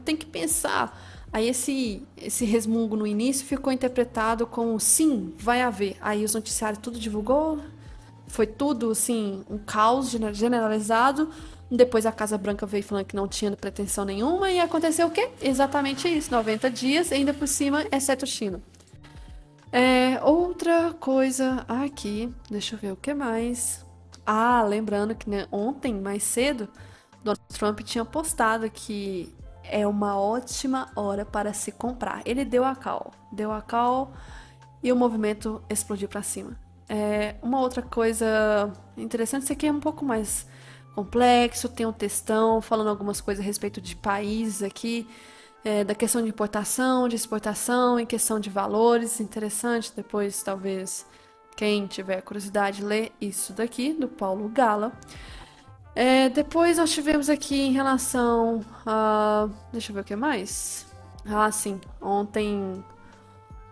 tem que pensar. Aí esse resmungo no início ficou interpretado como sim, vai haver. Aí os noticiários tudo divulgou, foi tudo assim, um caos generalizado. Depois a Casa Branca veio falando que não tinha pretensão nenhuma e aconteceu o quê? Exatamente isso, 90 dias, ainda por cima, exceto China. Outra coisa aqui, deixa eu ver o que mais. Lembrando que, né, ontem, mais cedo, Donald Trump tinha postado que é uma ótima hora para se comprar. Ele deu a call e o movimento explodiu para cima. Uma outra coisa interessante, isso aqui é um pouco mais complexo, tem um textão falando algumas coisas a respeito de países aqui, da questão de importação, de exportação, em questão de valores, interessante. Depois, talvez, quem tiver curiosidade, lê isso daqui, do Paulo Gala. Depois nós tivemos aqui em relação a... Deixa eu ver o que mais. Sim, ontem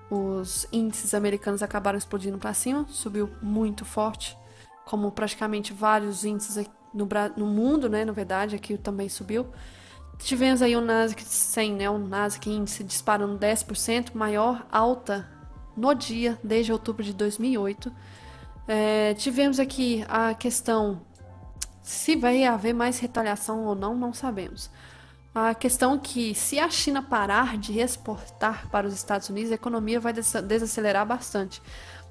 os índices americanos acabaram explodindo para cima, subiu muito forte, como praticamente vários índices no mundo, né, na verdade, aqui também subiu. Tivemos aí o Nasdaq 100, né, o Nasdaq índice disparando 10%, maior alta no dia desde outubro de 2008. Tivemos aqui a questão se vai haver mais retaliação ou não, não sabemos. A questão é que se a China parar de exportar para os Estados Unidos, a economia vai desacelerar bastante.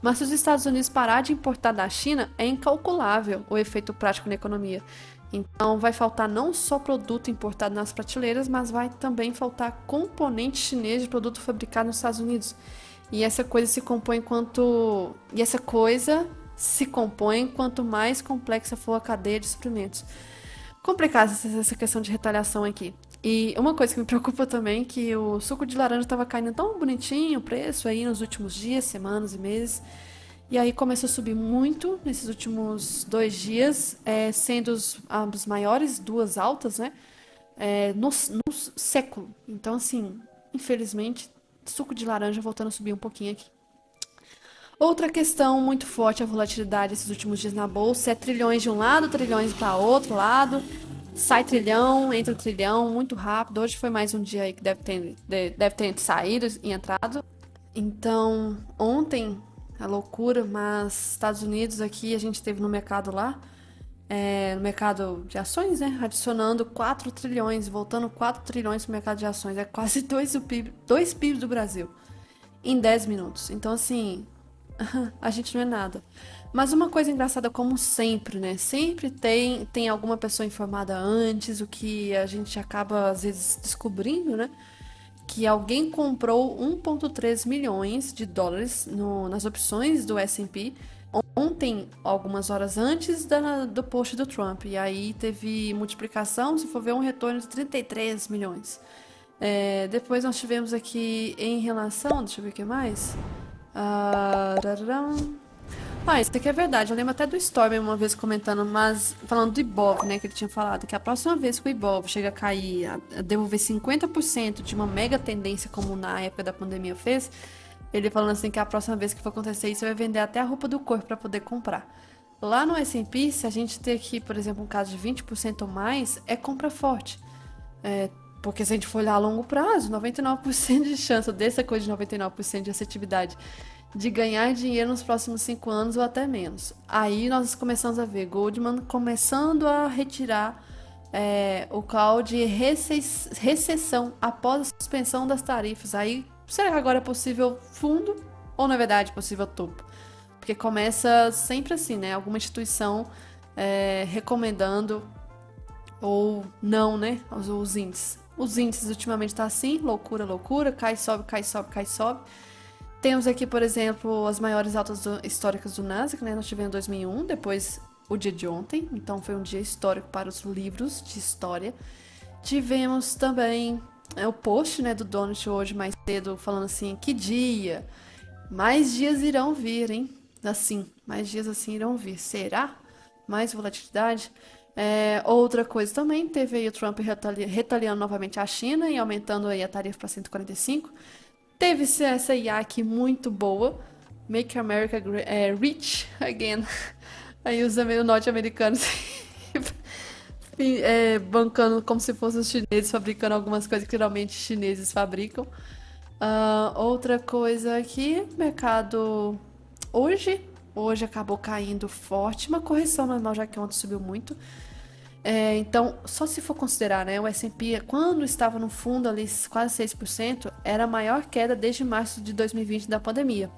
Mas se os Estados Unidos parar de importar da China, é incalculável o efeito prático na economia. Então vai faltar não só produto importado nas prateleiras, mas vai também faltar componente chinês de produto fabricado nos Estados Unidos. E essa coisa se compõe quanto mais complexa for a cadeia de suprimentos. Complicada essa questão de retaliação aqui. E uma coisa que me preocupa também é que o suco de laranja estava caindo tão bonitinho o preço aí nos últimos dias, semanas e meses. E aí começou a subir muito nesses últimos 2 dias, sendo as maiores, 2 altas, né? No século. Então, assim, infelizmente, suco de laranja voltando a subir um pouquinho aqui. Outra questão muito forte, a volatilidade esses últimos dias na bolsa, é trilhões de um lado, trilhões para outro lado, sai trilhão, entra trilhão, muito rápido. Hoje foi mais um dia aí que deve ter saído e entrado. Então, ontem, a loucura, mas Estados Unidos aqui, a gente teve no mercado lá, no mercado de ações, né, adicionando 4 trilhões, voltando 4 trilhões pro mercado de ações, é quase 2 PIB do Brasil, em 10 minutos. Então, assim... A gente não é nada. Mas uma coisa engraçada, como sempre, né? Sempre tem alguma pessoa informada antes, o que a gente acaba às vezes descobrindo, né? Que alguém comprou 1,3 milhões de dólares nas opções do S&P ontem, algumas horas antes do post do Trump. E aí teve multiplicação, se for ver, um retorno de 33 milhões. Depois nós tivemos aqui em relação, deixa eu ver o que mais. Tararam. Isso aqui é verdade. Eu lembro até do Storm uma vez comentando, mas falando do Ibov, né? Que ele tinha falado que a próxima vez que o Ibov chega a cair, a devolver 50% de uma mega tendência como na época da pandemia fez, ele falando assim que a próxima vez que for acontecer isso, vai vender até a roupa do corpo para poder comprar. Lá no S&P, se a gente ter aqui, por exemplo, um caso de 20% ou mais, é compra forte. Porque se a gente for olhar a longo prazo, 99% de chance, dessa coisa de 99% de assertividade, de ganhar dinheiro nos próximos 5 anos ou até menos. Aí nós começamos a ver Goldman começando a retirar o call de recessão após a suspensão das tarifas. Aí, será que agora é possível fundo ou, na verdade, possível topo? Porque começa sempre assim, né? Alguma instituição recomendando ou não, né? Os índices. Os índices ultimamente tá assim, loucura, loucura, cai, sobe, cai, sobe, cai, sobe. Temos aqui, por exemplo, as maiores altas históricas do Nasdaq, né? Nós tivemos em 2001, depois o dia de ontem, então foi um dia histórico para os livros de história. Tivemos também o post, né, do Donald hoje mais cedo, falando assim, que dia, mais dias irão vir, hein? Assim, mais dias assim irão vir. Será? Mais volatilidade? Outra coisa também, teve aí o Trump retaliando novamente a China e aumentando aí a tarifa para 145. Teve essa IAC muito boa, Make America Rich Again. Aí os norte-americanos bancando como se fossem os chineses, fabricando algumas coisas que geralmente chineses fabricam. Outra coisa aqui, mercado hoje acabou caindo forte, uma correção normal, já que ontem subiu muito. Então, só se for considerar, né, o S&P, quando estava no fundo ali, quase 6%, era a maior queda desde março de 2020 da pandemia.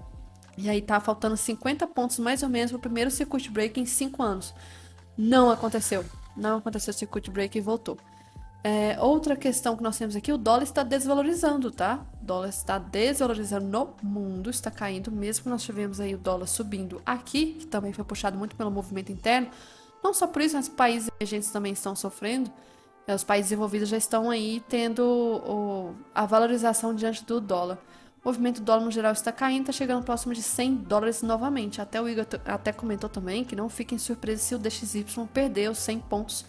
E aí tá faltando 50 pontos mais ou menos para o primeiro circuit break em 5 anos. Não aconteceu. Não aconteceu o circuit break e voltou. Outra questão que nós temos aqui, o dólar está desvalorizando, tá? O dólar está desvalorizando no mundo, está caindo, mesmo que nós tivemos aí o dólar subindo aqui, que também foi puxado muito pelo movimento interno. Não só por isso, mas países emergentes também estão sofrendo. Os países desenvolvidos já estão aí tendo a valorização diante do dólar. O movimento do dólar no geral está caindo, está chegando próximo de 100 dólares novamente. Até o Igor até comentou também que não fiquem surpresos se o DXY perder os 100 pontos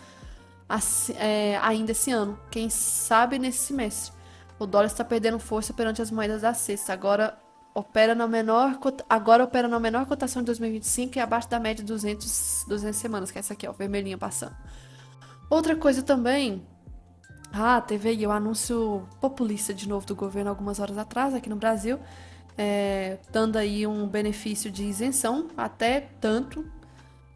ainda esse ano. Quem sabe nesse semestre. O dólar está perdendo força perante as moedas da cesta. Agora opera na menor cotação de 2025 e abaixo da média de 200 semanas, que é essa aqui, ó, vermelhinha passando. Outra coisa também, teve aí o anúncio populista de novo do governo algumas horas atrás aqui no Brasil, dando aí um benefício de isenção até tanto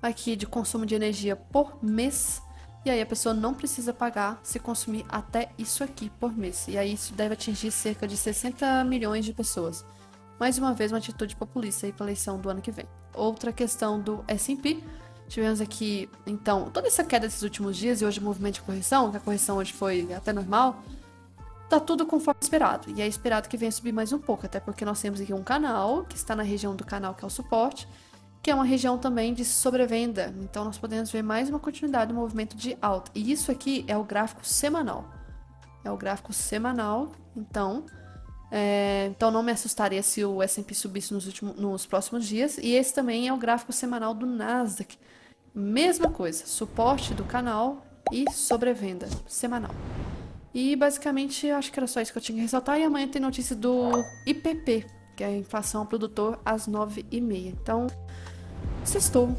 aqui de consumo de energia por mês. E aí a pessoa não precisa pagar se consumir até isso aqui por mês. E aí isso deve atingir cerca de 60 milhões de pessoas. Mais uma vez, uma atitude populista aí para a eleição do ano que vem. Outra questão do S&P. Tivemos aqui, então, toda essa queda desses últimos dias e hoje o movimento de correção, que a correção hoje foi até normal, tá tudo conforme esperado. E é esperado que venha subir mais um pouco, até porque nós temos aqui um canal, que está na região do canal que é o suporte, que é uma região também de sobrevenda. Então nós podemos ver mais uma continuidade do movimento de alta. E isso aqui é o gráfico semanal. É o gráfico semanal, então não me assustaria se o S&P subisse nos próximos dias. E esse também é o gráfico semanal do Nasdaq. Mesma coisa, suporte do canal e sobrevenda semanal. E basicamente acho que era só isso que eu tinha que ressaltar. E amanhã tem notícia do IPP, que é a inflação ao produtor, às 9h30. Então, sextou.